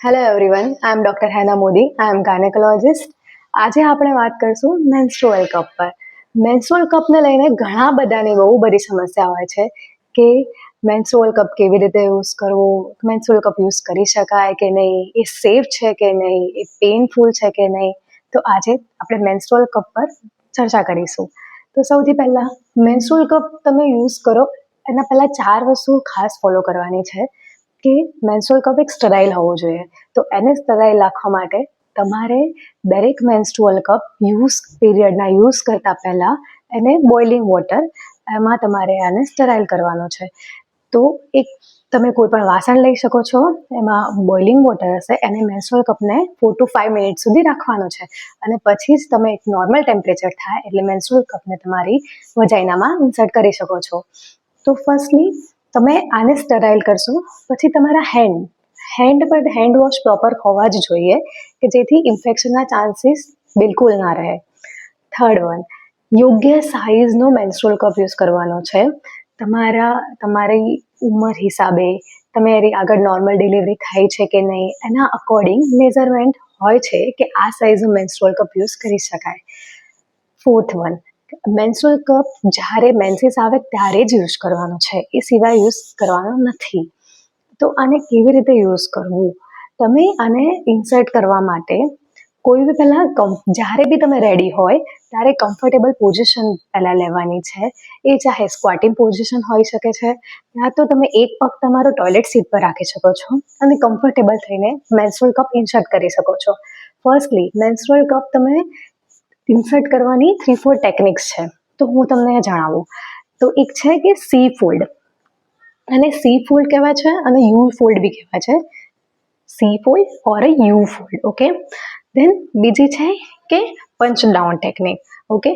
Hello everyone, આઈ એમ doctor હેના મોદી. આઈ એમ gynaecologist. આજે આપણે વાત કરીશું મેન્સ્ટ્રુઅલ કપ પર. મેન્સ્ટ્રુઅલ કપને લઈને ઘણા બધાની બહુ બધી સમસ્યા હોય છે કે મેન્સ્ટ્રુઅલ કપ કેવી રીતે યુઝ કરવો, મેન્સ્ટ્રુઅલ કપ યુઝ કરી શકાય કે નહીં, એ સેફ છે કે નહીં, એ પેઇનફુલ છે કે નહીં. તો આજે આપણે મેન્સ્ટ્રુઅલ કપ પર ચર્ચા કરીશું. તો સૌથી પહેલાં મેન્સ્ટ્રુઅલ કપ તમે યુઝ કરો એના પહેલાં 4 વસ્તુ ખાસ ફોલો કરવાની છે કે મેન્સ્ટ્રુઅલ કપ એક સ્ટરાઇલ હોવો જોઈએ. તો એને સ્ટરાઇલ રાખવા માટે તમારે દરેક મેન્સ્ટ્રુઅલ કપ યુઝ કરતા પહેલાં એને બોઇલિંગ વોટર એમાં તમારે આને સ્ટરાઇલ કરવાનો છે. તો એક તમે કોઈ પણ વાસણ લઈ શકો છો, એમાં બોઇલિંગ વોટર હશે, એને મેન્સ્ટ્રુઅલ કપને 4 to 5 મિનિટ સુધી રાખવાનો છે અને પછી જ તમે એક નોર્મલ ટેમ્પરેચર થાય એટલે મેન્સ્ટ્રુઅલ કપને તમારી વજાઇનામાં ઇન્સર્ટ કરી શકો છો. તો ફર્સ્ટલી તમે આને સ્ટરાઇલ કરશો, પછી તમારા હેન્ડ વોશ પ્રોપર હોવા જ જોઈએ કે જેથી ઇન્ફેક્શનના ચાન્સીસ બિલકુલ ના રહે. થર્ડ વન, યોગ્ય સાઇઝનો મેન્સ્ટ્રુઅલ કપ યુઝ કરવાનો છે. તમારી ઉંમર હિસાબે તમારી આગળ નોર્મલ ડિલિવરી થાય છે કે નહીં એના અકોર્ડિંગ મેઝરમેન્ટ હોય છે કે આ સાઇઝનો મેન્સ્ટ્રુઅલ કપ યુઝ કરી શકાય. ફોર્થ વન, મેન્સ્ટ્રુઅલ કપ જ્યારે મેન્સીસ આવે ત્યારે જ યુઝ કરવાનો છે, એ સિવાય યુઝ કરવાનો નથી. તો આને કેવી રીતે યુઝ કરવું? તમે આને ઇન્સર્ટ કરવા માટે કોઈ બી પહેલાં જ્યારે બી તમે રેડી હોય ત્યારે કમ્ફર્ટેબલ પોઝિશન પહેલાં લેવાની છે. એ ચાહે સ્ક્વાટિંગ પોઝિશન હોઈ શકે છે, યા તો તમે એક પગ તમારો ટોયલેટ સીટ પર રાખી શકો છો અને કમ્ફર્ટેબલ થઈને મેન્સ્ટ્રુઅલ કપ ઇન્સર્ટ કરી શકો છો. ફર્સ્ટલી મેન્સ્ટ્રુઅલ કપ તમે ઇન્સર્ટ કરવાની 3-4 ટેકનિક્સ છે, તો હું તમને જણાવું. તો એક છે કે સી ફોલ્ડ, અને સી ફોલ્ડ કહેવાય છે અને યુ ફોલ્ડ બી કહેવાય છે. C fold or U fold, okay. Then બીજી છે કે પંચ ડાઉન ટેકનિક, ઓકે.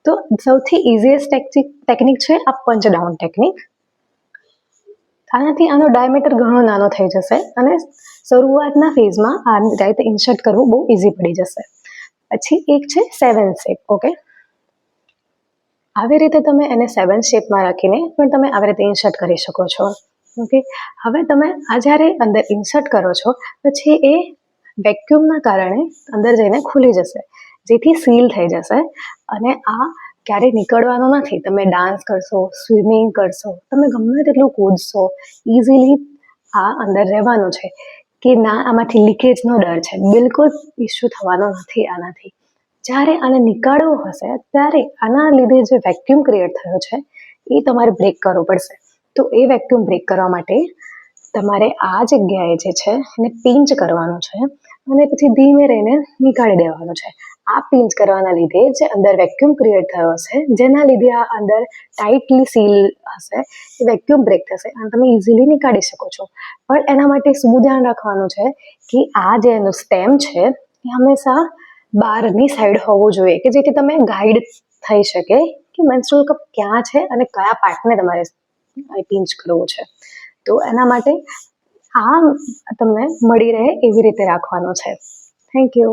તો સૌથી ઇઝીએસ્ટ ટેકનિક છે આ પંચ ડાઉન ટેકનિક. આનાથી આનો ડાયામીટર ઘણો નાનો થઈ જશે અને શરૂઆતના ફેઝમાં આ રીતે ઇન્સર્ટ કરવું બહુ ઇઝી પડી જશે. પછી એક છે 7 શેપ, ઓકે. આવી રીતે તમે એને 7 શેપમાં રાખીને પણ તમે આવી રીતે ઇન્સર્ટ કરી શકો છો, ઓકે. હવે તમે આ જ્યારે અંદર ઇન્સર્ટ કરો છો પછી એ વેક્યુમના કારણે અંદર જઈને ખુલી જશે, જેથી સીલ થઈ જશે અને આ ક્યારેય નીકળવાનો નથી. તમે ડાન્સ કરશો, સ્વિમિંગ કરશો, તમે ગમે તેટલું કૂદશો, ઇઝીલી આ અંદર રહેવાનું છે કે ના આમાંથી લીકેજનો ડર છે, બિલકુલ ઇસ્યુ થવાનો નથી આનાથી. જ્યારે આને નીકાળવું હશે ત્યારે આના લીધે જે વેક્યુમ ક્રિએટ થયો છે એ તમારે બ્રેક કરવો પડશે. તો એ વેક્યુમ બ્રેક કરવા માટે તમારે આ જગ્યાએ જે છે એને પિંચ કરવાનું છે અને પછી ધીમે રહીને નીકાળી દેવાનું છે. આ પિંચ કરવાના લીધે જે અંદર વેક્યુમ ક્રિએટ થયો હશે, જેના લીધે આ અંદર ટાઇટલી સીલ હશે, એ વેક્યુમ બ્રેક થશે અને તમે ઇઝીલી નીકાળી શકો છો. પણ એના માટે શું ધ્યાન રાખવાનું છે કે આ જે એનું સ્ટેમ છે એ હંમેશા બહારની સાઈડ હોવું જોઈએ કે જેથી તમે ગાઈડ થઈ શકે કે મેન્સ્ટ્રુઅલ કપ ક્યાં છે અને કયા પાર્ટને તમારે પિંચ કરવો છે. તો એના માટે આ તમને મળી રહે એવી રીતે રાખવાનો છે. Thank you.